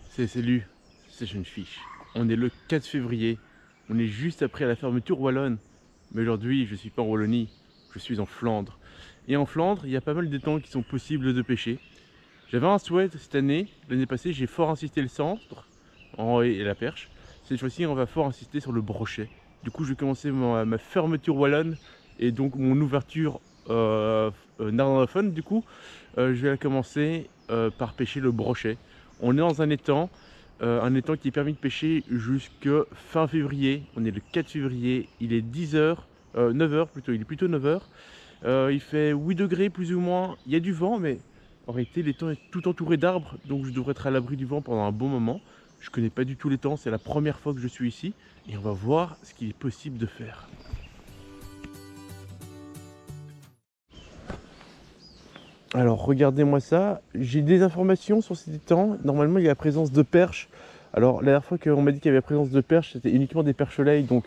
Salut, c'est Jeune Fiche. On est le 4 février, on est juste après la fermeture wallonne. Mais aujourd'hui, je suis pas en Wallonie, je suis en Flandre. Et en Flandre, il y a pas mal de temps qui sont possibles de pêcher. J'avais un souhait cette année, l'année passée, j'ai fort insisté le centre et la perche. Cette fois-ci, on va fort insister sur le brochet. Du coup, je vais commencer ma fermeture wallonne et donc mon ouverture néerlandophone. Du coup, je vais la commencer par pêcher le brochet. On est dans un étang qui est permis de pêcher jusque fin février. On est le 4 février, il est 10h, 9h plutôt, il est plutôt 9h. Il fait 8 degrés plus ou moins, il y a du vent, mais en réalité l'étang est tout entouré d'arbres, donc je devrais être à l'abri du vent pendant un bon moment. Je connais pas du tout l'étang, c'est la première fois que je suis ici, et on va voir ce qu'il est possible de faire. Alors regardez-moi ça, j'ai des informations sur cet étang. Normalement il y a la présence de perches. Alors la dernière fois qu'on m'a dit qu'il y avait la présence de perches, c'était uniquement des perches-lait, donc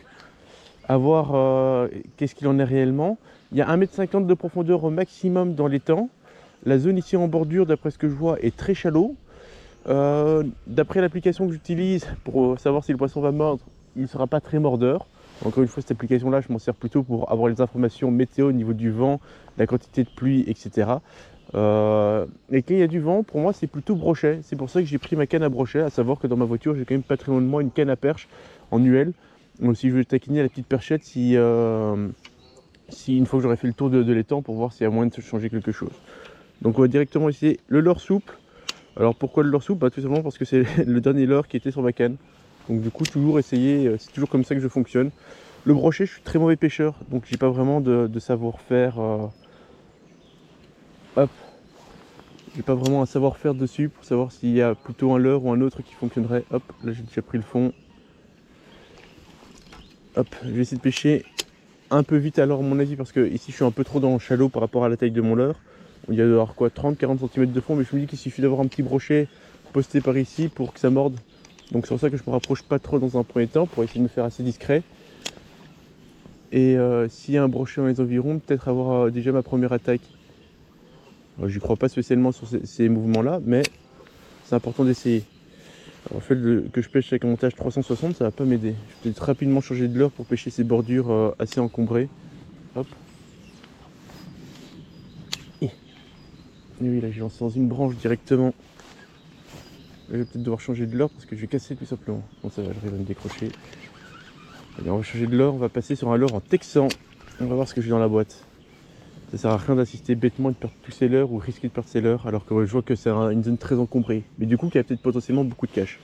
à voir qu'est-ce qu'il en est réellement. Il y a 1,50 m de profondeur au maximum dans l'étang. La zone ici en bordure, d'après ce que je vois, est très shallow. D'après l'application que j'utilise pour savoir si le poisson va mordre, il ne sera pas très mordeur. Encore une fois, cette application-là, je m'en sers plutôt pour avoir les informations météo au niveau du vent, la quantité de pluie, etc. Et quand il y a du vent, pour moi, c'est plutôt brochet. C'est pour ça que j'ai pris ma canne à brochet, à savoir que dans ma voiture, j'ai quand même pas très loin de moi une canne à perche en UL. Donc si je veux taquiner la petite perchette, si une fois que j'aurai fait le tour de l'étang pour voir s'il y a moyen de changer quelque chose. Donc on va directement essayer le leurre souple. Alors pourquoi le leurre souple? Tout simplement parce que c'est le dernier leurre qui était sur ma canne. Donc du coup toujours essayer, c'est toujours comme ça que je fonctionne. Le brochet, je suis très mauvais pêcheur, donc j'ai pas vraiment de savoir-faire. Hop, j'ai pas vraiment un savoir-faire dessus pour savoir s'il y a plutôt un leurre ou un autre qui fonctionnerait. Hop, là j'ai déjà pris le fond. Hop, je vais essayer de pêcher un peu vite alors à mon avis parce que ici je suis un peu trop dans le shallow par rapport à la taille de mon leurre. Il y a alors quoi, 30-40 cm de fond, mais je me dis qu'il suffit d'avoir un petit brochet posté par ici pour que ça morde. Donc c'est pour ça que je me rapproche pas trop dans un premier temps pour essayer de me faire assez discret. Et s'il y a un brochet dans les environs, peut-être avoir déjà ma première attaque. J'y crois pas spécialement sur ces mouvements-là, mais c'est important d'essayer. Alors, le fait que je pêche avec un montage 360, ça va pas m'aider. Je vais peut-être rapidement changer de leurre pour pêcher ces bordures assez encombrées. Hop. Et oui, là j'ai lancé dans une branche directement. Là, je vais peut-être devoir changer de leurre parce que je vais casser tout simplement. Bon, ça va, j'arrive à me décrocher. Allez, on va changer de leurre, on va passer sur un leurre en texan. On va voir ce que j'ai dans la boîte. Ça sert à rien d'assister bêtement et de perdre tous ses leurres ou risquer de perdre ses leurres alors que je vois que c'est une zone très encombrée. Mais du coup, il y a peut-être potentiellement beaucoup de cache.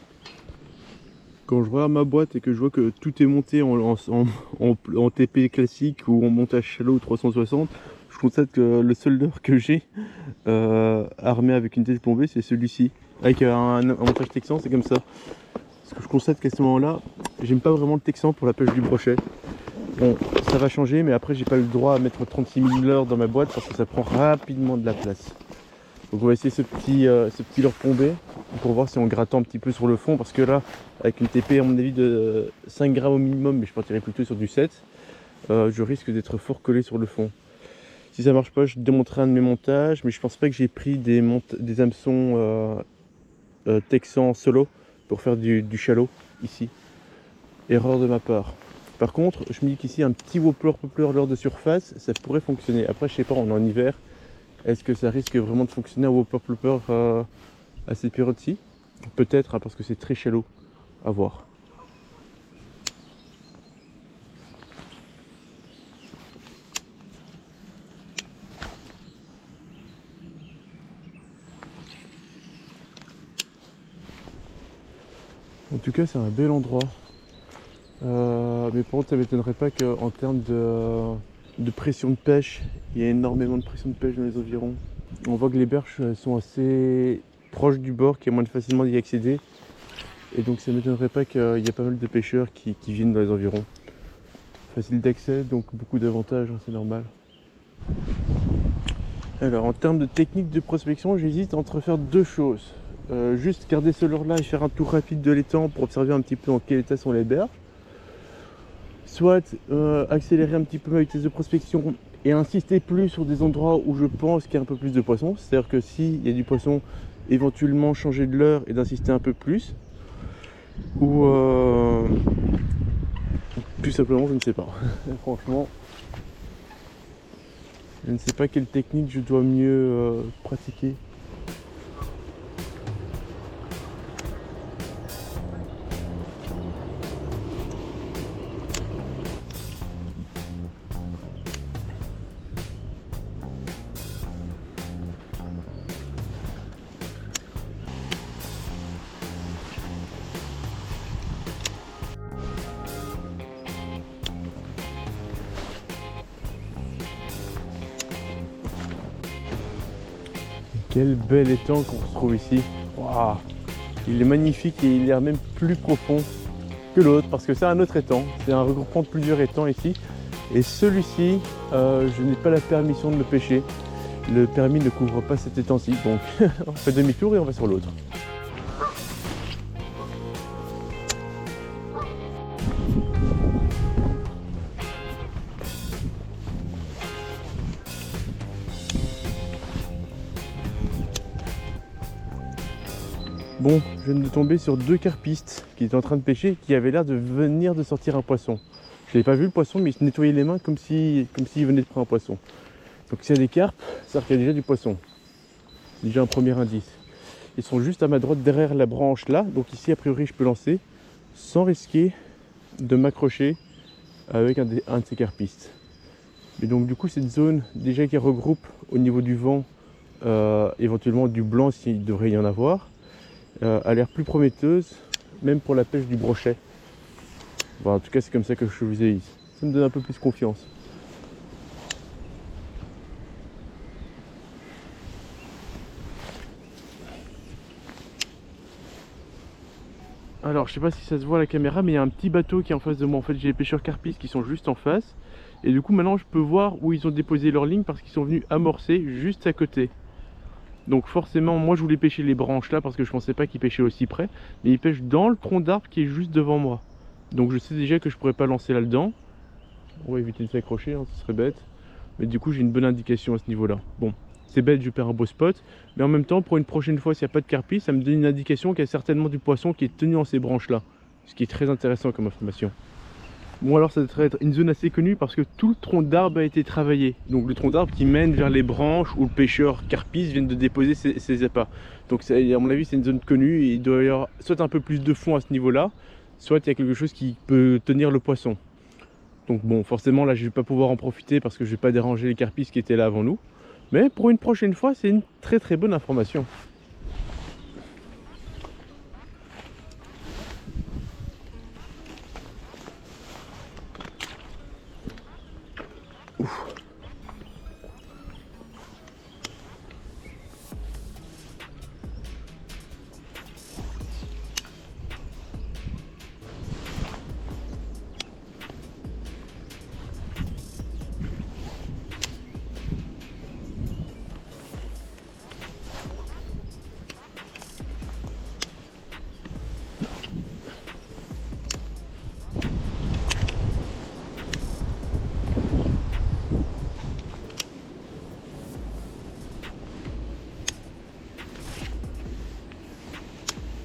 Quand je regarde ma boîte et que je vois que tout est monté en TP classique ou en montage shallow 360, je constate que le seul leurre que j'ai armé avec une tête plombée, c'est celui-ci. Avec un montage texan, c'est comme ça. Parce que je constate qu'à ce moment-là, j'aime pas vraiment le texan pour la pêche du brochet. Bon, ça va changer, mais après j'ai pas le droit à mettre 36 000 leurres dans ma boîte parce que ça prend rapidement de la place. Donc on va essayer ce petit leurre plombé pour voir si on grattant un petit peu sur le fond, parce que là, avec une TP à mon avis de 5 grammes au minimum, mais je partirai plutôt sur du 7, je risque d'être fort collé sur le fond. Si ça marche pas, je démonterai un de mes montages, mais je pense pas que j'ai pris des hameçons texan solo pour faire du shallow ici. Erreur de ma part. Par contre, je me dis qu'ici un petit whopper leurre de surface, ça pourrait fonctionner. Après, je sais pas, on est en hiver. Est-ce que ça risque vraiment de fonctionner un whopper plopper à cette période-ci? Peut-être, hein, parce que c'est très shallow. À voir. En tout cas, c'est un bel endroit. Mais par contre, ça ne m'étonnerait pas qu'en termes de pression de pêche, il y a énormément de pression de pêche dans les environs. On voit que les berges sont assez proches du bord, qu'il y a moins de facilement d'y accéder. Et donc ça ne m'étonnerait pas qu'il y a pas mal de pêcheurs qui viennent dans les environs. Facile d'accès, donc beaucoup d'avantages, hein, c'est normal. Alors en termes de technique de prospection, j'hésite entre faire deux choses. Juste garder ce leurre là et faire un tour rapide de l'étang pour observer un petit peu dans quel état sont les berges. Soit accélérer un petit peu ma vitesse de prospection et insister plus sur des endroits où je pense qu'il y a un peu plus de poissons. C'est-à-dire que s'il y a du poisson éventuellement changer de leurre et d'insister un peu plus, ou tout simplement je ne sais pas. Franchement, je ne sais pas quelle technique je dois mieux pratiquer. Quel bel étang qu'on se trouve ici. Waouh, il est magnifique et il a l'air même plus profond que l'autre parce que c'est un autre étang. C'est un regroupement de plusieurs étangs ici. Et celui-ci, je n'ai pas la permission de le pêcher. Le permis ne couvre pas cet étang-ci. Donc on fait demi-tour et on va sur l'autre. Bon, je viens de tomber sur deux carpistes qui étaient en train de pêcher et qui avaient l'air de venir de sortir un poisson. Je n'avais pas vu le poisson, mais ils se nettoyaient les mains comme s'ils venaient de prendre un poisson. Donc s'il y a des carpes, ça veut dire qu'il y a déjà du poisson. Déjà un premier indice. Ils sont juste à ma droite derrière la branche là, donc ici a priori je peux lancer sans risquer de m'accrocher avec un de ces carpistes. Mais donc du coup cette zone déjà qui regroupe au niveau du vent éventuellement du blanc s'il devrait y en avoir, a l'air plus prometteuse, même pour la pêche du brochet. Bon, en tout cas, c'est comme ça que je visualise. Ça me donne un peu plus confiance. Alors, je sais pas si ça se voit à la caméra, mais il y a un petit bateau qui est en face de moi. En fait, j'ai les pêcheurs carpistes qui sont juste en face. Et du coup, maintenant, je peux voir où ils ont déposé leur ligne parce qu'ils sont venus amorcer juste à côté. Donc forcément, moi je voulais pêcher les branches là parce que je pensais pas qu'ils pêchaient aussi près. Mais ils pêchent dans le tronc d'arbre qui est juste devant moi. Donc je sais déjà que je pourrais pas lancer là-dedans. On va éviter de s'accrocher, hein, ce serait bête. Mais du coup j'ai une bonne indication à ce niveau-là. Bon, c'est bête, je perds un beau spot. Mais en même temps, pour une prochaine fois, s'il n'y a pas de carpi, ça me donne une indication qu'il y a certainement du poisson qui est tenu en ces branches là. Ce qui est très intéressant comme information. Bon, alors ça devrait être une zone assez connue parce que tout le tronc d'arbre a été travaillé. Donc le tronc d'arbre qui mène vers les branches où le pêcheur carpiste vient de déposer ses appâts. Donc à mon avis c'est une zone connue et il doit y avoir soit un peu plus de fond à ce niveau là, soit il y a quelque chose qui peut tenir le poisson. Donc bon, forcément là je vais pas pouvoir en profiter parce que je vais pas déranger les carpistes qui étaient là avant nous. Mais pour une prochaine fois c'est une très très bonne information.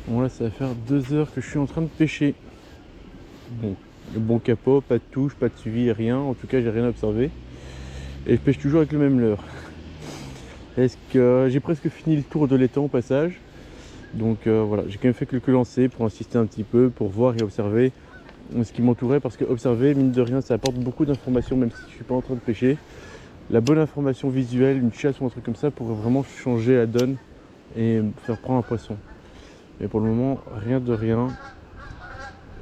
Bon là ça va faire 2 heures que je suis en train de pêcher. Bon, le bon capot, pas de touche, pas de suivi, rien. En tout cas j'ai rien observé. Et je pêche toujours avec le même leurre. Est-ce que j'ai presque fini le tour de l'étang au passage. Donc voilà, j'ai quand même fait quelques lancers pour insister un petit peu, pour voir et observer ce qui m'entourait. Parce que observer, mine de rien, ça apporte beaucoup d'informations même si je suis pas en train de pêcher. La bonne information visuelle, une chasse ou un truc comme ça pourrait vraiment changer la donne et me faire prendre un poisson. Mais pour le moment, rien de rien.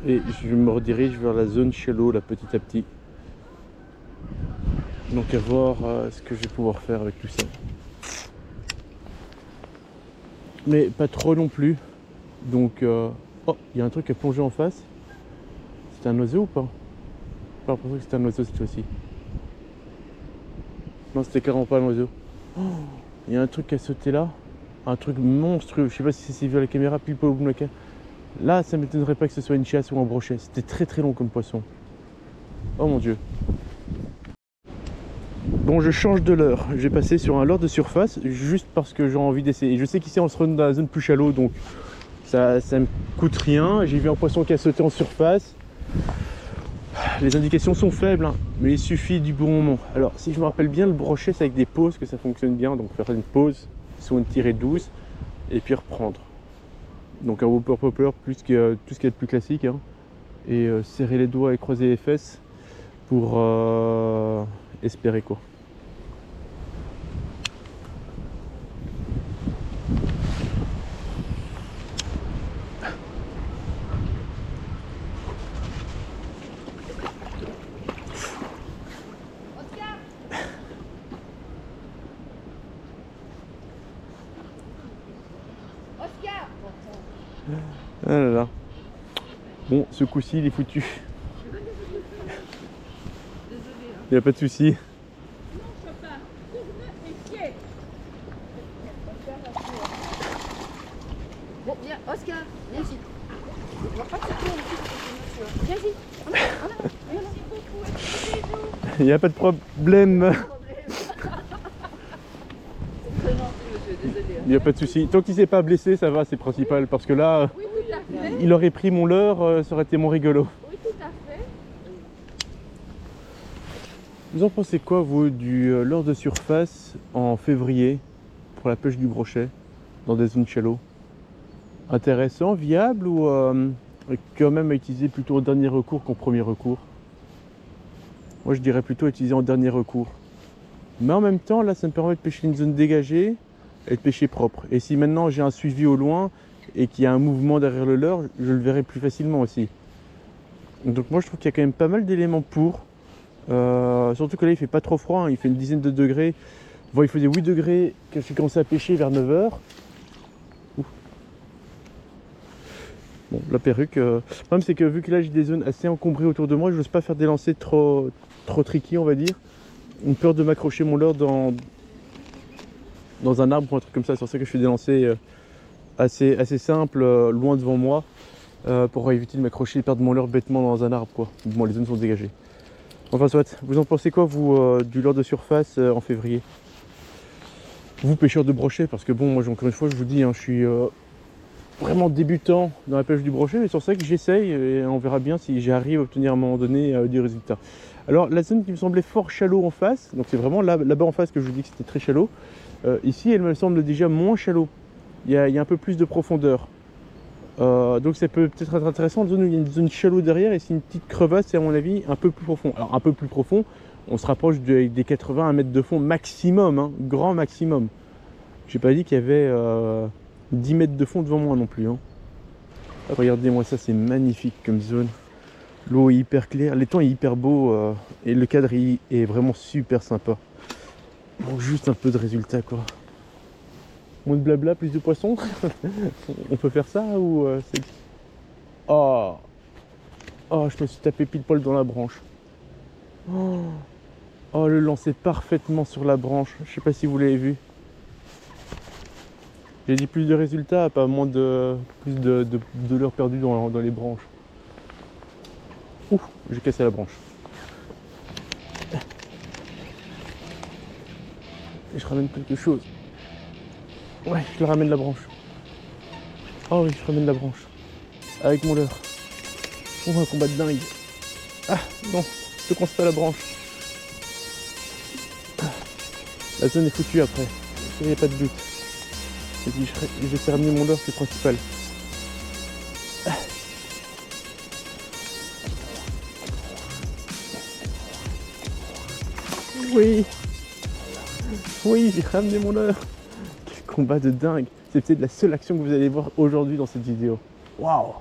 Et je me redirige vers la zone shallow là petit à petit. Donc à voir ce que je vais pouvoir faire avec tout ça. Mais pas trop non plus. Donc oh, il y a un truc à plonger en face. C'était un oiseau ou pas? J'ai pas l'impression que c'était un oiseau cette fois-ci. Non, c'était clairement pas un oiseau. Oh, il y a un truc à sauter là. Un truc monstrueux. Je sais pas si c'est vu à la caméra, puis pas au bout de la caméra. Là, ça m'étonnerait pas que ce soit une chasse ou un brochet. C'était très très long comme poisson. Oh mon dieu. Bon, je change de leurre. Je vais passer sur un leurre de surface juste parce que j'ai envie d'essayer. Je sais qu'ici on se rend dans la zone plus shallow, donc ça me coûte rien. J'ai vu un poisson qui a sauté en surface. Les indications sont faibles, hein, mais il suffit du bon moment. Alors, si je me rappelle bien, le brochet, c'est avec des pauses que ça fonctionne bien. Donc, faire une pause sur une tirée douce et puis reprendre. Donc, un whopper popper, tout ce qui est plus classique. Hein, et serrer les doigts et croiser les fesses pour espérer quoi. Ah là là. Bon, ce coup-ci, il est foutu. Il n'y a pas de souci. Bon, viens, Oscar, viens ici. On va pas te secouer ici. Viens ici. Merci beaucoup. Excusez-vous. Il n'y a pas de problème. Il n'y a pas de souci. Tant qu'il ne s'est pas blessé, ça va, c'est principal. Parce que là, Oui, tout à fait. il aurait pris mon leurre, ça aurait été mon rigolo. Oui, tout à fait. Vous en pensez quoi, vous, du leurre de surface en février pour la pêche du brochet dans des zones shallow? Intéressant, viable ou quand même à utiliser plutôt au dernier recours qu'en premier recours? Moi, je dirais plutôt utiliser en dernier recours. Mais en même temps, là, ça me permet de pêcher une zone dégagée et de pêcher propre. Et si maintenant j'ai un suivi au loin et qu'il y a un mouvement derrière le leurre, je le verrai plus facilement aussi. Donc moi, je trouve qu'il y a quand même pas mal d'éléments pour. Surtout que là, il fait pas trop froid, hein, il fait une dizaine de degrés. Bon, il faisait 8 degrés quand j'ai commencé à pêcher vers 9 h. Bon, la perruque. Le problème, c'est que vu que là, j'ai des zones assez encombrées autour de moi, je n'ose pas faire des lancers trop tricky, on va dire. Une peur de m'accrocher mon leurre dans un arbre ou un truc comme ça. C'est pour ça que je fais des lancers assez simples, loin devant moi, pour éviter de m'accrocher et perdre mon leurre bêtement dans un arbre, quoi. Bon, les zones sont dégagées. Enfin, soit. Vous en pensez quoi, vous, du leurre de surface en février? Vous, pêcheurs de brochet, parce que bon, moi, encore une fois, je vous dis, hein, je suis vraiment débutant dans la pêche du brochet, mais sur ça que j'essaye et on verra bien si j'arrive à obtenir à un moment donné des résultats. Alors, la zone qui me semblait fort shallow en face, donc c'est vraiment là-bas en face que je vous dis que c'était très shallow. Ici, elle me semble déjà moins shallow. Il y a un peu plus de profondeur. Donc ça peut peut-être être intéressant. Il y a une zone shallow derrière et c'est une petite crevasse, c'est à mon avis un peu plus profond. Alors un peu plus profond, on se rapproche des 81 mètres de fond maximum, hein, grand maximum. J'ai pas dit qu'il y avait 10 mètres de fond devant moi non plus. Hein. Regardez-moi ça, c'est magnifique comme zone. L'eau est hyper claire, l'étang est hyper beau et le cadre est vraiment super sympa. Bon, juste un peu de résultat quoi. Moins de blabla, plus de poissons. On peut faire ça ou c'est... Oh. Oh, je me suis tapé pile poil dans la branche. Oh, le lancer parfaitement sur la branche. Je sais pas si vous l'avez vu. J'ai dit plus de résultats, pas moins de plus de l'heure perdue dans les branches. Ouh, j'ai cassé la branche. Et je ramène quelque chose. Ouais, je le ramène la branche. Oh oui, je ramène la branche. Avec mon leurre. Oh, un combat de dingue. Ah, non, je coince pas la branche. La zone est foutue après. Il n'y a pas de doute. Vas-y, je sais ramener mon leurre, c'est principal. Ah. Oui. Oui, j'ai ramené mon leurre. Quel combat de dingue. C'est peut-être la seule action que vous allez voir aujourd'hui dans cette vidéo. Waouh.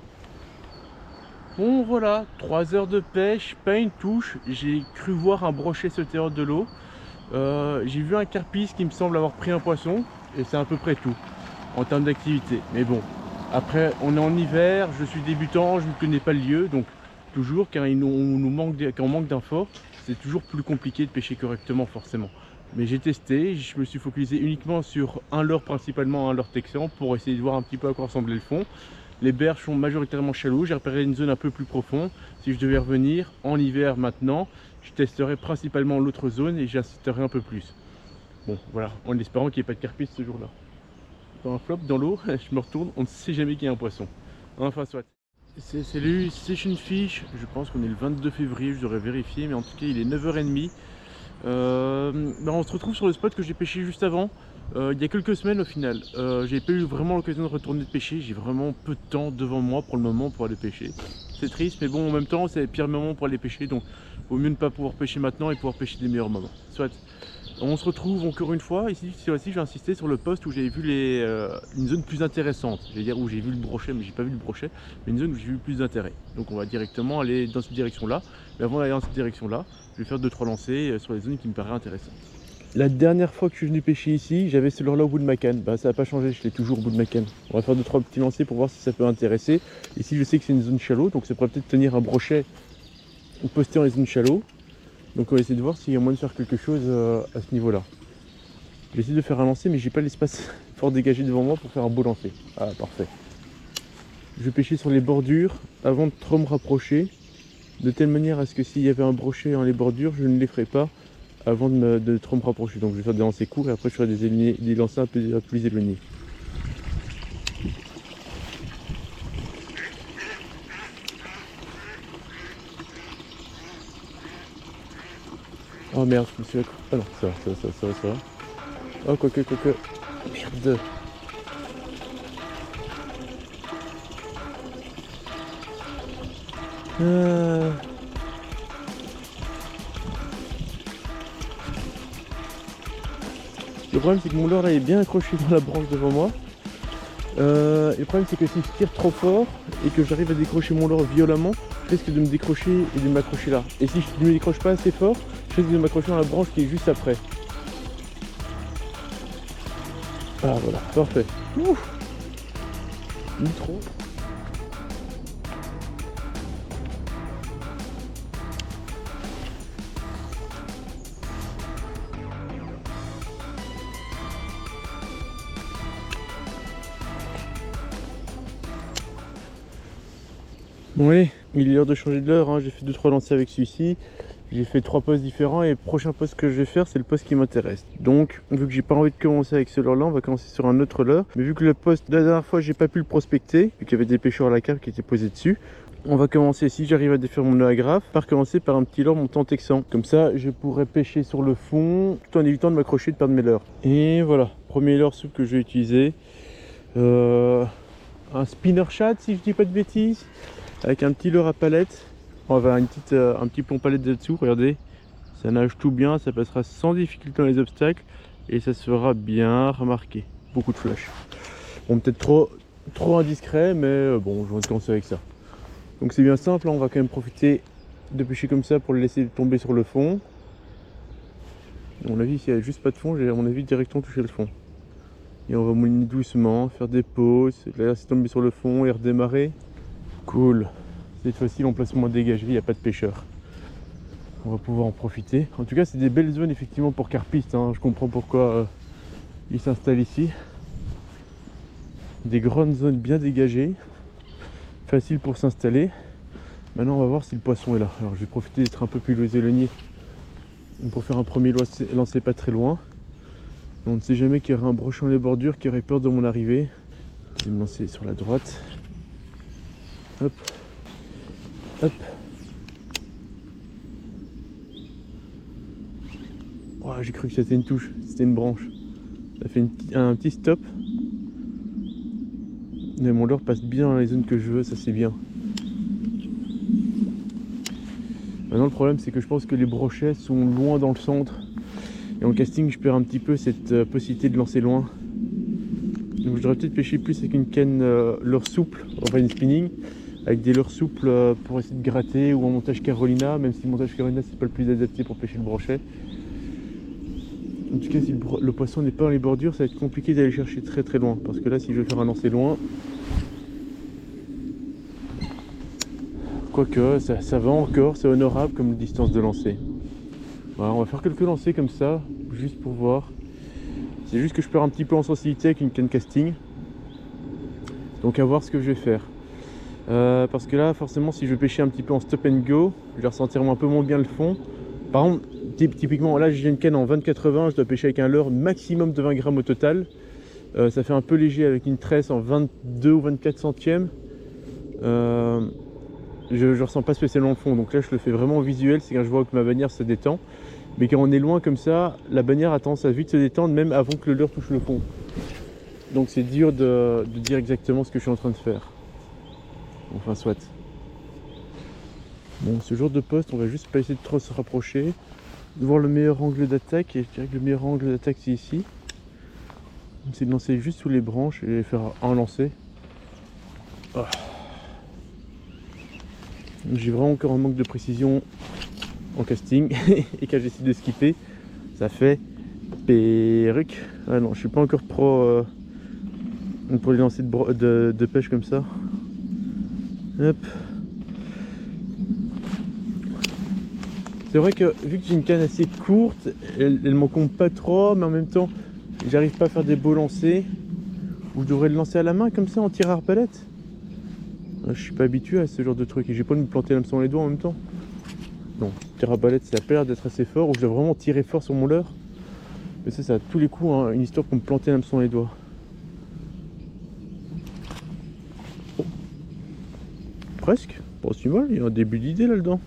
Bon voilà, 3 heures de pêche, pas une touche. J'ai cru voir un brochet sauter hors de l'eau. J'ai vu un carpisse qui me semble avoir pris un poisson. Et c'est à peu près tout en termes d'activité. Mais bon, après on est en hiver, je suis débutant, je ne connais pas le lieu. Donc toujours quand on manque d'infos, c'est toujours plus compliqué de pêcher correctement forcément. Mais j'ai testé, je me suis focalisé uniquement sur un leurre, principalement un leurre texan, pour essayer de voir un petit peu à quoi ressemblait le fond. Les berges sont majoritairement shallow. J'ai repéré une zone un peu plus profonde. Si je devais revenir en hiver maintenant, je testerai principalement l'autre zone et j'insisterai un peu plus. Bon, voilà, en espérant qu'il n'y ait pas de carpiste ce jour-là. Dans un flop, dans l'eau, je me retourne, on ne sait jamais qu'il y a un poisson. Enfin, soit. Salut, Station Fish. Je pense qu'on est le 22 février, je devrais vérifier, mais en tout cas, il est 9h30. On se retrouve sur le spot que j'ai pêché juste avant. Il y a quelques semaines au final. J'ai pas eu vraiment l'occasion de retourner de pêcher. J'ai vraiment peu de temps devant moi pour le moment pour aller pêcher. C'est triste, mais bon, en même temps, c'est le pire moment pour aller pêcher. Donc, vaut mieux ne pas pouvoir pêcher maintenant et pouvoir pêcher des meilleurs moments. Soit. On se retrouve encore une fois. Ici, cette fois-ci, j'ai insisté sur le poste où j'avais vu une zone plus intéressante. Je vais dire où j'ai vu le brochet, mais j'ai pas vu le brochet. Mais une zone où j'ai vu plus d'intérêt. Donc, on va directement aller dans cette direction-là. Mais avant d'aller dans cette direction-là, je vais faire 2-3 lancers sur les zones qui me paraissent intéressantes. La dernière fois que je suis venu pêcher ici, j'avais ce leurre-là au bout de ma canne. Ça n'a pas changé, je l'ai toujours au bout de ma canne. On va faire 2-3 petits lancers pour voir si ça peut intéresser. Ici, je sais que c'est une zone shallow, donc ça pourrait peut-être tenir un brochet ou poster dans les zones shallow. Donc on va essayer de voir s'il y a moyen de faire quelque chose à ce niveau-là. Je vais essayer de faire un lancer, mais j'ai pas l'espace fort dégagé devant moi pour faire un beau lancer. Ah, parfait. Je vais pêcher sur les bordures avant de trop me rapprocher, de telle manière à ce que s'il y avait un brochet dans les bordures, je ne les ferai pas avant de trop me rapprocher. Donc je vais faire des lancers courts et après je ferai des lancers un peu plus éloignés. Oh merde, je me suis accroché. Ah non, ça va. Oh, quoique. Merde. Le problème c'est que mon leurre là est bien accroché dans la branche devant moi. Et le problème c'est que si je tire trop fort et que j'arrive à décrocher mon leurre violemment, je risque de me décrocher et de m'accrocher là. Et si je ne me décroche pas assez fort, je risque de m'accrocher dans la branche qui est juste après. Ah voilà, parfait. Ouf. Ni trop. Bon allez, il est l'heure de changer de leurre, hein. J'ai fait 2-3 lancers avec celui-ci. J'ai fait 3 postes différents et le prochain poste que je vais faire c'est le poste qui m'intéresse. Donc vu que j'ai pas envie de commencer avec ce leurre là, on va commencer sur un autre leurre. Mais vu que le poste de la dernière fois j'ai pas pu le prospecter, vu qu'il y avait des pêcheurs à la cave qui étaient posés dessus, on va commencer, si j'arrive à défaire mon nœud agrafe, par commencer par un petit leurre montant texan. Comme ça je pourrais pêcher sur le fond tout en évitant de m'accrocher et de perdre mes leurres. Et voilà, premier leurre souple que je vais utiliser. Un spinner shad si je dis pas de bêtises. Avec un petit leurre à palette, on va avoir un petit plomb palette là-dessous, regardez, ça nage tout bien, ça passera sans difficulté dans les obstacles et ça se fera bien remarquer. Beaucoup de flash. Bon, peut-être trop indiscret, mais bon, je vais commencer avec ça. Donc c'est bien simple, on va quand même profiter de pêcher comme ça pour le laisser tomber sur le fond. À mon avis, s'il n'y a juste pas de fond, j'ai à mon avis directement touché le fond. Et on va mouliner doucement, faire des pauses, la laisser tomber sur le fond et redémarrer. Cool. Cette fois-ci l'emplacement dégagé, il n'y a pas de pêcheurs. On va pouvoir en profiter. En tout cas c'est des belles zones effectivement pour carpistes, hein. Je comprends pourquoi ils s'installent ici. Des grandes zones bien dégagées. Facile pour s'installer. Maintenant on va voir si le poisson est là. Alors je vais profiter d'être un peu plus éloigné pour faire un premier lancer pas très loin. On ne sait jamais qu'il y aura un brochet dans les bordures qui aurait peur de mon arrivée. Je vais me lancer sur la droite. Hop, hop. Oh, j'ai cru que c'était une touche, c'était une branche. Ça fait un petit stop. Mais mon leurre passe bien dans les zones que je veux, ça c'est bien. Maintenant le problème c'est que je pense que les brochets sont loin dans le centre. Et en casting je perds un petit peu cette possibilité de lancer loin. Donc je devrais peut-être pêcher plus avec une canne leurre souple, enfin une spinning. Avec des leurres souples pour essayer de gratter ou en montage Carolina, même si le montage Carolina c'est pas le plus adapté pour pêcher le brochet. En tout cas si le poisson n'est pas dans les bordures, ça va être compliqué d'aller chercher très très loin, parce que là si je veux faire un lancer loin, quoique ça va encore, c'est honorable comme distance de lancer. Voilà, on va faire quelques lancers comme ça, juste pour voir. C'est juste que je perds un petit peu en sensibilité avec une canne casting. Donc à voir ce que je vais faire. Parce que là, forcément, si je veux pêcher un petit peu en stop and go, je vais ressentir un peu moins bien le fond. Par exemple, typiquement, là j'ai une canne en 20-80, je dois pêcher avec un leurre maximum de 20 grammes au total. Ça fait un peu léger avec une tresse en 22 ou 24 centièmes. Je ressens pas spécialement le fond, donc là je le fais vraiment au visuel, c'est quand je vois que ma bannière se détend. Mais quand on est loin comme ça, la bannière a tendance à vite se détendre même avant que le leurre touche le fond. Donc c'est dur de dire exactement ce que je suis en train de faire. Enfin soit. Bon, ce genre de poste, on va juste pas essayer de trop se rapprocher, de voir le meilleur angle d'attaque, et je dirais que le meilleur angle d'attaque c'est ici. C'est de lancer juste sous les branches et faire un lancer. Oh. J'ai vraiment encore un manque de précision en casting et quand j'essaie de skipper, ça fait perruque. Ah non, je suis pas encore pro pour les lancers de pêche comme ça. Hop. C'est vrai que vu que j'ai une canne assez courte, elle m'encombre pas trop, mais en même temps, j'arrive pas à faire des beaux lancers. Ou je devrais le lancer à la main comme ça en tir à arbalète. Je suis pas habitué à ce genre de truc et j'ai pas de me planter l'hameçon dans les doigts en même temps. Non, tir à arbalète ça a pas l'air d'être assez fort ou je dois vraiment tirer fort sur mon leurre. Mais ça, c'est à tous les coups hein, une histoire pour me planter l'hameçon dans les doigts. Oh. Presque, pas si mal, il y a un début d'idée là-dedans.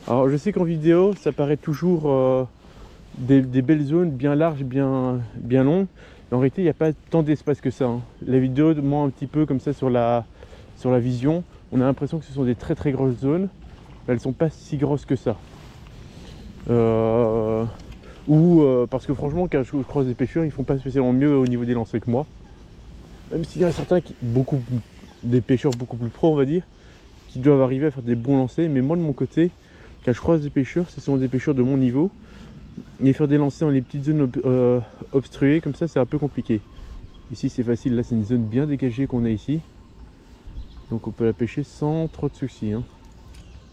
Alors je sais qu'en vidéo ça paraît toujours des belles zones bien larges, bien longues. Mais en réalité il n'y a pas tant d'espace que ça. Hein. La vidéo ment un petit peu comme ça sur la vision. On a l'impression que ce sont des très très grosses zones. Mais elles ne sont pas si grosses que ça. Parce que franchement quand je croise des pêcheurs ils font pas spécialement mieux au niveau des lancers que moi. Même s'il y en a certains des pêcheurs beaucoup plus pros on va dire, qui doivent arriver à faire des bons lancers. Mais moi de mon côté, quand je croise des pêcheurs, ce sont des pêcheurs de mon niveau. Et faire des lancers dans les petites zones obstruées, comme ça, c'est un peu compliqué. Ici, c'est facile. Là, c'est une zone bien dégagée qu'on a ici. Donc, on peut la pêcher sans trop de soucis. Hein.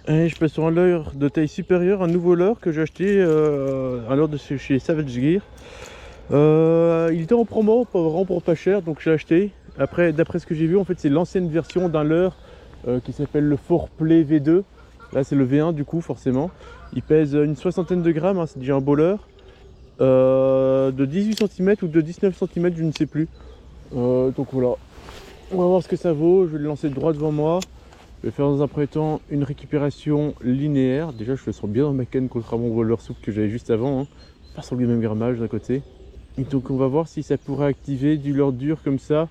Et je passe sur un leurre de taille supérieure, un nouveau leurre que j'ai acheté, un leurre de chez Savage Gear. Il était en promo, vraiment pour pas cher, donc je l'ai acheté. Après, d'après ce que j'ai vu, en fait, c'est l'ancienne version d'un leurre qui s'appelle le 4Play V2. Là c'est le V1 du coup forcément. Il pèse une 60aine de grammes, hein, c'est déjà un beau leurre. De 18 cm ou de 19 cm, je ne sais plus. Donc voilà. On va voir ce que ça vaut. Je vais le lancer droit devant moi. Je vais faire dans un premier temps une récupération linéaire. Déjà je le sens bien dans ma canne contrairement au leurre souple que j'avais juste avant. Hein. Pas sur le même grammage d'un côté. Et donc on va voir si ça pourrait activer du leurre dur comme ça.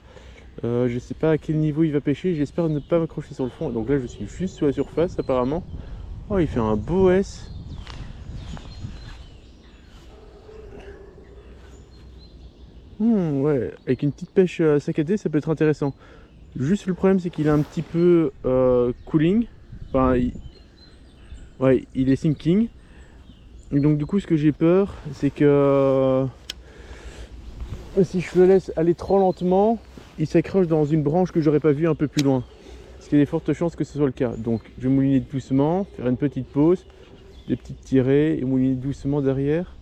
Je sais pas à quel niveau il va pêcher, j'espère ne pas m'accrocher sur le fond. Donc là je suis juste sur la surface apparemment. Oh il fait un beau S. Ouais, avec une petite pêche saccadée ça peut être intéressant. Juste le problème c'est qu'il est un petit peu cooling. Enfin il est sinking. Et donc du coup ce que j'ai peur c'est que si je le laisse aller trop lentement, il s'accroche dans une branche que j'aurais pas vue un peu plus loin. Parce qu'il y a des fortes chances que ce soit le cas. Donc je vais mouliner doucement, faire une petite pause, des petites tirées et mouliner doucement derrière.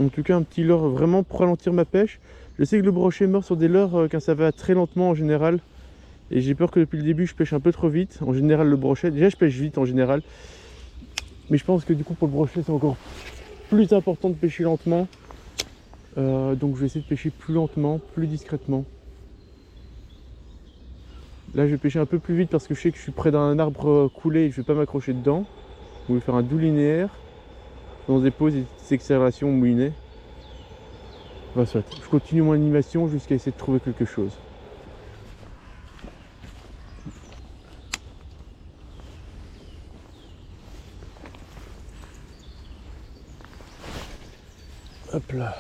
En tout cas un petit leurre vraiment pour ralentir ma pêche. Je sais que le brochet meurt sur des leurres quand ça va très lentement en général. Et j'ai peur que depuis le début je pêche un peu trop vite. En général le brochet, déjà je pêche vite en général. Mais je pense que du coup pour le brochet c'est encore plus important de pêcher lentement. Donc je vais essayer de pêcher plus lentement, plus discrètement. Là je vais pêcher un peu plus vite parce que je sais que je suis près d'un arbre coulé et je vais pas m'accrocher dedans. Je vais faire un doux linéaire dans des pauses et des petites accélérations moulinées. Bah, soit. Je continue mon animation jusqu'à essayer de trouver quelque chose. Hop là.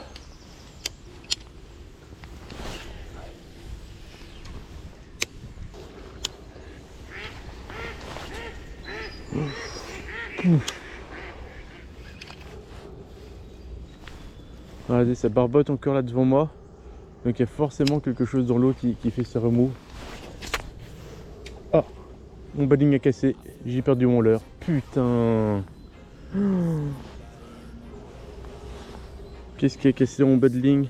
Regardez, ça barbote encore là devant moi. Donc il y a forcément quelque chose dans l'eau qui fait ce remous. Ah, mon baling a cassé. J'ai perdu mon leurre. Putain. Qu'est-ce qui a cassé mon baling?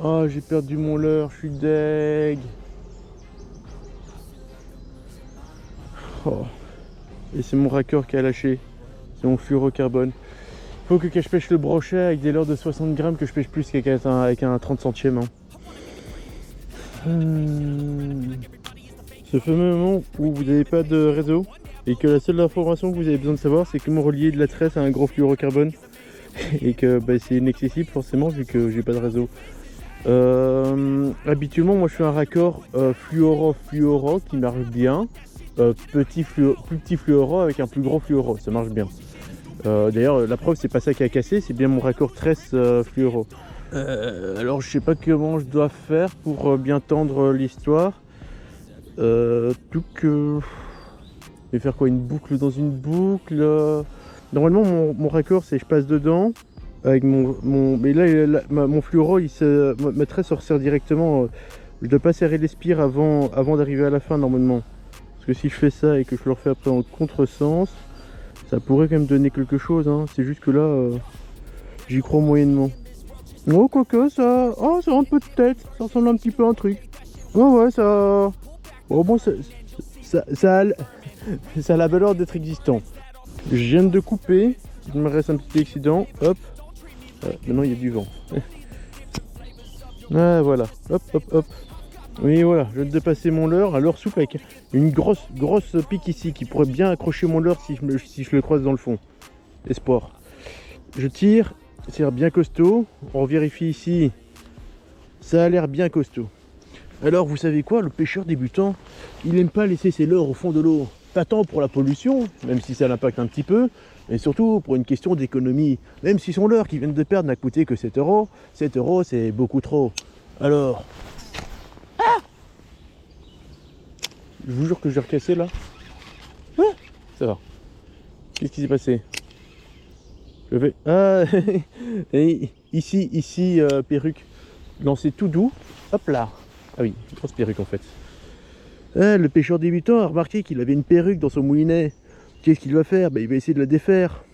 Oh, j'ai perdu mon leurre, je suis deg. Oh. Et c'est mon raccord qui a lâché. C'est mon fluorocarbone. Faut que je pêche le brochet avec des leurres de 60 grammes, que je pêche plus avec un 30 centièmes. Ce fameux moment où vous n'avez pas de réseau et que la seule information que vous avez besoin de savoir, c'est comment relier de la tresse à un gros fluorocarbone et que bah, c'est inaccessible forcément vu que j'ai pas de réseau. Habituellement, moi je fais un raccord fluoro qui marche bien. Plus petit fluoro avec un plus gros fluoro, ça marche bien. D'ailleurs, la preuve, c'est pas ça qui a cassé, c'est bien mon raccord tresse fluoro. Alors, je sais pas comment je dois faire pour bien tendre l'histoire. Tout que. Je vais faire quoi? Une boucle dans une boucle. Normalement, mon raccord, c'est je passe dedans. Avec mais là, mon fluoro, ma tresse se resserre directement. Je dois pas serrer les spires avant d'arriver à la fin, normalement. Parce que si je fais ça et que je le refais après dans le contresens, ça pourrait quand même donner quelque chose, hein. C'est juste que là, j'y crois moyennement. Oh, quoique, ça a un peu de tête. Ça ressemble un petit peu à un truc. Oh, ouais, ça... Oh, bon, ça a la valeur d'être existant. Je viens de couper. Il me reste un petit accident. Hop. Maintenant, il y a du vent. Ah, voilà. Hop, hop, hop. Oui, voilà. Je viens de dépasser mon leurre. Un leurre souple avec une grosse pique ici qui pourrait bien accrocher mon leurre si je le croise dans le fond. Espoir. Je tire. C'est bien costaud. On vérifie ici. Ça a l'air bien costaud. Alors, vous savez quoi, le pêcheur débutant, il n'aime pas laisser ses leurres au fond de l'eau. Pas tant pour la pollution, même si ça l'impacte un petit peu, mais surtout pour une question d'économie. Même si son leurre qu'il vient de perdre n'a coûté que 7 €, 7 € c'est beaucoup trop. Alors... Ah, je vous jure que je vais recasser là. Ah, ça va. Qu'est-ce qui s'est passé? Je vais... Ah, et ici, perruque. Lancer tout doux. Hop là. Ah oui, une grosse perruque en fait. Ah, le pêcheur débutant a remarqué qu'il avait une perruque dans son moulinet. Qu'est-ce qu'il va faire? Il va essayer de la défaire.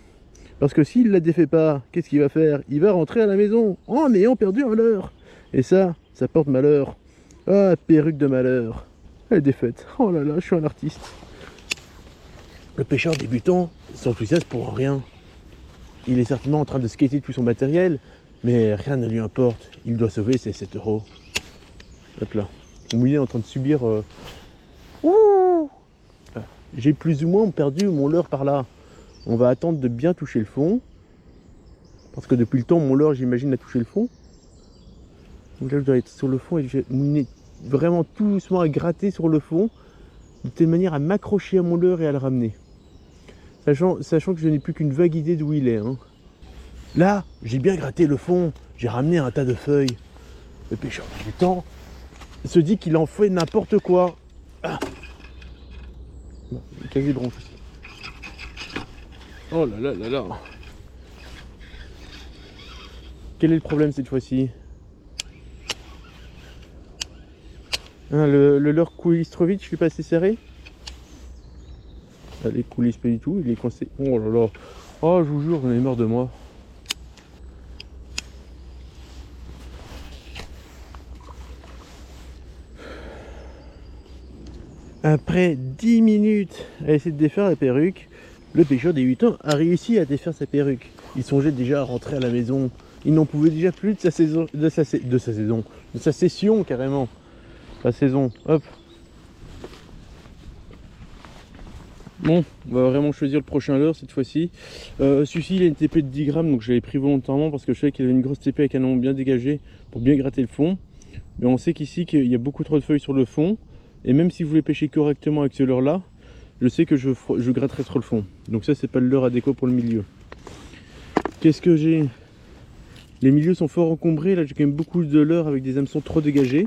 Parce que s'il ne la défait pas, qu'est-ce qu'il va faire? Il va rentrer à la maison en ayant perdu un leurre. Et ça porte malheur. Ah, perruque de malheur. Elle est défaite. Oh là là, je suis un artiste. Le pêcheur débutant s'enthousiasme pour rien. Il est certainement en train de skater tout son matériel, mais rien ne lui importe. Il doit sauver ses 7 €. Hop là. Mon moulinet est en train de subir... Ouh, j'ai plus ou moins perdu mon leurre par là. On va attendre de bien toucher le fond. Parce que depuis le temps, mon leurre, j'imagine, a touché le fond. Donc là, je dois être sur le fond et j'ai mon moulinet vraiment tout doucement à gratter sur le fond. De telle manière à m'accrocher à mon leurre et à le ramener. Sachant que je n'ai plus qu'une vague idée d'où il est. Hein. Là, j'ai bien gratté le fond. J'ai ramené un tas de feuilles. Le pêcheur débutant se dit qu'il en fait n'importe quoi. Ah. Bon, quasi bronche aussi. Oh là là là là. Quel est le problème cette fois-ci? Hein, le leurre coulisse trop vite, je suis pas assez serré. Ah, il coulisse pas du tout, il est coincé. Oh là là. Oh, je vous jure, j'en ai marre de moi. Après 10 minutes à essayer de défaire la perruque, le pêcheur débutant a réussi à défaire sa perruque. Il songeait déjà à rentrer à la maison. Il n'en pouvait déjà plus de sa session carrément. Sa saison, hop. Bon, on va vraiment choisir le prochain leurre cette fois-ci. Celui-ci il a une TP de 10 grammes, donc je l'avais pris volontairement parce que je savais qu'il avait une grosse TP avec un nom bien dégagé pour bien gratter le fond. Mais on sait qu'ici qu'il y a beaucoup trop de feuilles sur le fond. Et même si vous voulez pêcher correctement avec ce leurre là, je sais que je gratterai sur le fond. Donc ça c'est pas le leurre adéquat pour le milieu. Qu'est-ce que j'ai? Les milieux sont fort encombrés, là j'ai quand même beaucoup de leurres avec des hameçons trop dégagés.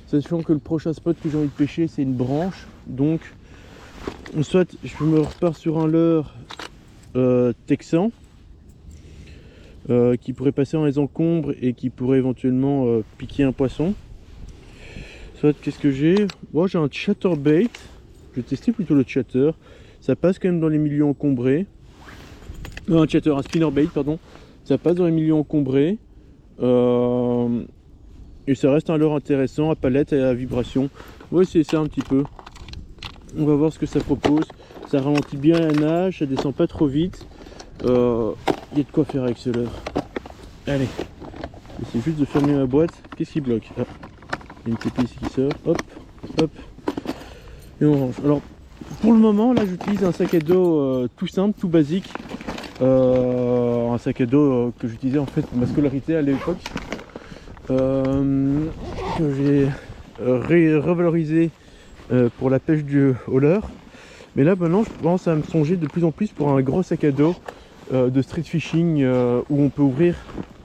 Sachant que le prochain spot que j'ai envie de pêcher c'est une branche. Donc soit je me repars sur un leurre texan qui pourrait passer dans les encombres et qui pourrait éventuellement piquer un poisson. Soit qu'est-ce que j'ai? Moi j'ai un chatterbait. Je vais tester plutôt le chatter. Ça passe quand même dans les milieux encombrés. Non, un spinnerbait, pardon. Ça passe dans les milieux encombrés. Et ça reste un leurre intéressant à palette et à vibration. Ouais, c'est ça un petit peu. On va voir ce que ça propose. Ça ralentit bien la nage, ça descend pas trop vite. Il y a de quoi faire avec ce leurre. Allez, c'est juste de fermer ma boîte. Qu'est-ce qui bloque? Ah, il y a une copie ici qui sort. Hop, hop. Et on range. Alors, pour le moment, là, j'utilise un sac à dos tout simple, tout basique. Un sac à dos que j'utilisais en fait pour ma scolarité à l'époque. Que j'ai revalorisé pour la pêche au leurre. Mais là maintenant je commence à me songer de plus en plus pour un gros sac à dos de street fishing où on peut ouvrir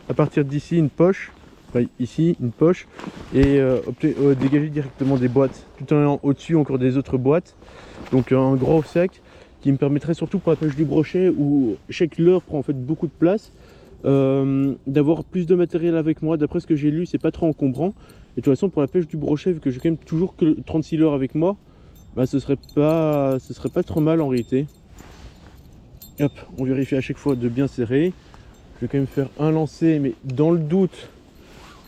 à partir d'ici une poche, enfin, ici une poche, et dégager directement des boîtes, tout en ayant au-dessus encore des autres boîtes. Donc un gros sac qui me permettrait surtout pour la pêche du brochet où chaque leurre prend en fait beaucoup de place. D'avoir plus de matériel avec moi. D'après ce que j'ai lu, c'est pas trop encombrant, et de toute façon pour la pêche du brochet, vu que j'ai quand même toujours que 36 leurres avec moi, bah ce serait pas trop mal en réalité. Hop, on vérifie à chaque fois de bien serrer. Je vais quand même faire un lancer, mais dans le doute,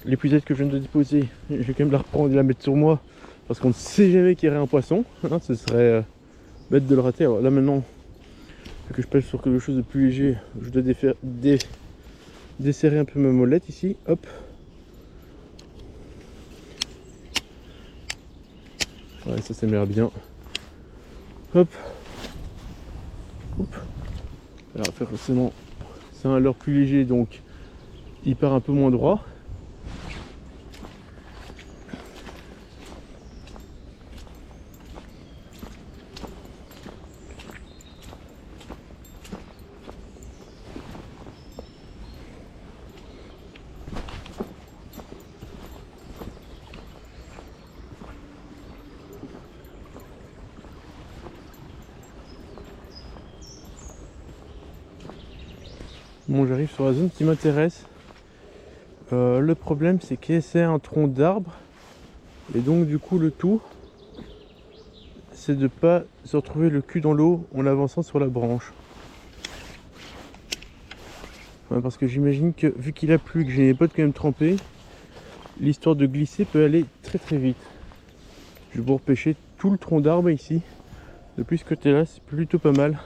l'épuisette que je viens de déposer, je vais quand même la reprendre et la mettre sur moi, parce qu'on ne sait jamais qu'il y aurait un poisson, hein, ce serait bête de le rater. Alors là maintenant, vu que je pêche sur quelque chose de plus léger, je dois desserrer un peu ma molette ici, hop. Ouais, ça s'émère bien. Hop. Hop. Alors forcément, c'est un leurre plus léger, donc il part un peu moins droit. Bon, j'arrive sur la zone qui m'intéresse. Le problème, c'est que c'est un tronc d'arbre, et donc du coup le tout, c'est de pas se retrouver le cul dans l'eau en avançant sur la branche. Ouais, parce que j'imagine que vu qu'il a plu, que j'ai les bottes quand même trempées, l'histoire de glisser peut aller très très vite. Je vais vous repêcher tout le tronc d'arbre ici. Depuis ce côté là, c'est plutôt pas mal.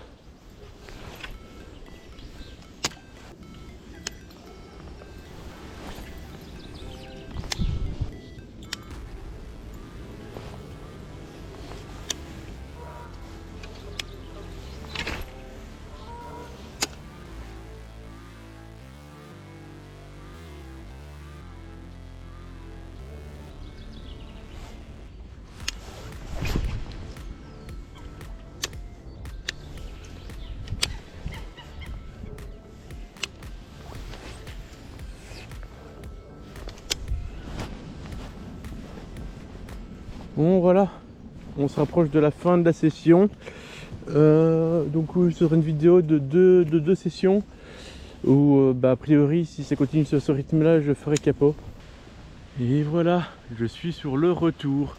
Bon voilà, on se rapproche de la fin de la session. Donc ce sera une vidéo de deux sessions où a priori si ça continue sur ce rythme là je ferai capot. Et voilà, je suis sur le retour.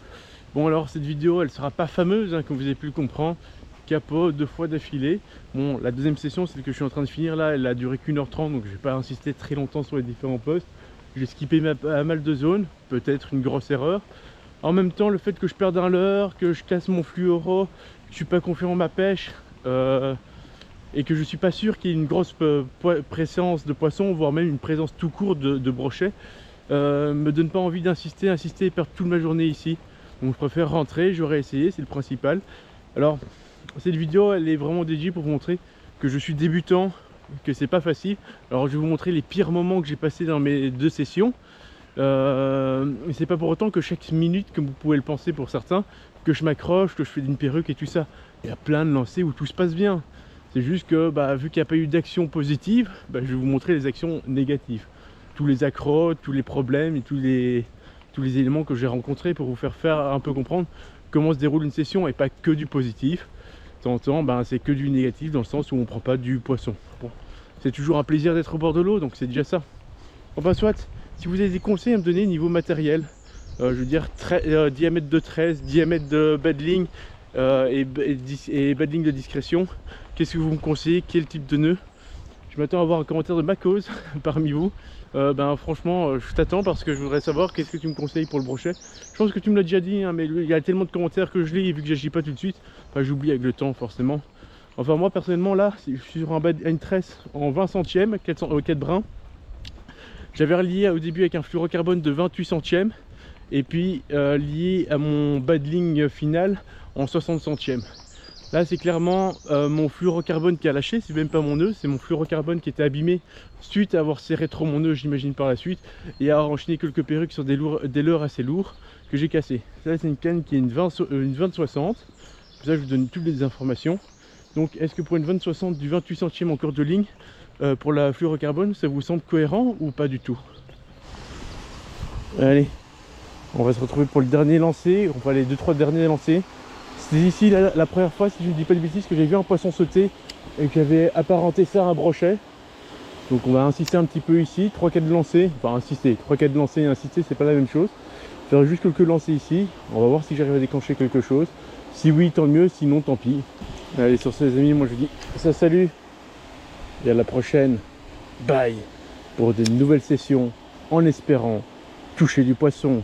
Bon alors cette vidéo elle sera pas fameuse hein, comme vous avez pu le comprendre. Capot 2 fois d'affilée. Bon la deuxième session celle que je suis en train de finir là, elle a duré qu'1h30, donc je vais pas insister très longtemps sur les différents postes. J'ai skippé pas mal de zones, peut-être une grosse erreur. En même temps, le fait que je perde un leurre, que je casse mon fluoro, que je suis pas confiant en ma pêche et que je suis pas sûr qu'il y ait une grosse présence de poissons, voire même une présence tout court de brochets, me donne pas envie d'insister et perdre toute ma journée ici. Donc je préfère rentrer, j'aurais essayé, c'est le principal. Alors cette vidéo elle est vraiment dédiée pour vous montrer que je suis débutant, que c'est pas facile. Alors je vais vous montrer les pires moments que j'ai passés dans mes 2 sessions. C'est pas pour autant que chaque minute, comme vous pouvez le penser pour certains, que je m'accroche, que je fais d'une perruque et tout ça. Il y a plein de lancers où tout se passe bien. C'est juste que vu qu'il n'y a pas eu d'action positive, je vais vous montrer les actions négatives. Tous les accros, tous les problèmes et tous les éléments que j'ai rencontrés pour vous faire un peu comprendre comment se déroule une session et pas que du positif. De temps en temps, c'est que du négatif dans le sens où on prend pas du poisson. Bon, c'est toujours un plaisir d'être au bord de l'eau, donc c'est déjà ça. Bon soit. Si vous avez des conseils à me donner niveau matériel, je veux dire diamètre de 13, diamètre de badling et badling de discrétion, qu'est-ce que vous me conseillez? Quel type de nœud? Je m'attends à avoir un commentaire de ma cause parmi vous. Franchement, je t'attends parce que je voudrais savoir qu'est-ce que tu me conseilles pour le brochet. Je pense que tu me l'as déjà dit, hein, mais il y a tellement de commentaires que je lis et vu que j'agis pas tout de suite, j'oublie avec le temps forcément. Enfin moi personnellement là, je suis sur une tresse en 20 centièmes, 4 brins. J'avais relié au début avec un fluorocarbone de 28 centièmes et puis lié à mon badling final en 60 centièmes. Là c'est clairement mon fluorocarbone qui a lâché, c'est même pas mon nœud, c'est mon fluorocarbone qui était abîmé suite à avoir serré trop mon nœud, j'imagine par la suite, et à avoir enchaîné quelques perruques sur des leurres assez lourds que j'ai cassé. Là c'est une canne qui est une 20-60, ça je vous donne toutes les informations. Donc est-ce que pour une 20-60 du 28 centièmes en corde de ligne, pour la fluorocarbone, ça vous semble cohérent ou pas du tout? Allez, on va se retrouver pour le dernier lancer, enfin les 2-3 derniers lancers. C'était ici la première fois, si je ne dis pas de bêtises, que j'ai vu un poisson sauter et que j'avais apparenté ça à un brochet. Donc on va insister un petit peu ici, 3-4 lancers, enfin insister, 3-4 lancers et insister, c'est pas la même chose. Faire juste quelques lancers ici, on va voir si j'arrive à déclencher quelque chose. Si oui, tant mieux, sinon tant pis. Allez, sur ce les amis, moi je vous dis ça salut et à la prochaine. Bye pour de nouvelles sessions en espérant toucher du poisson.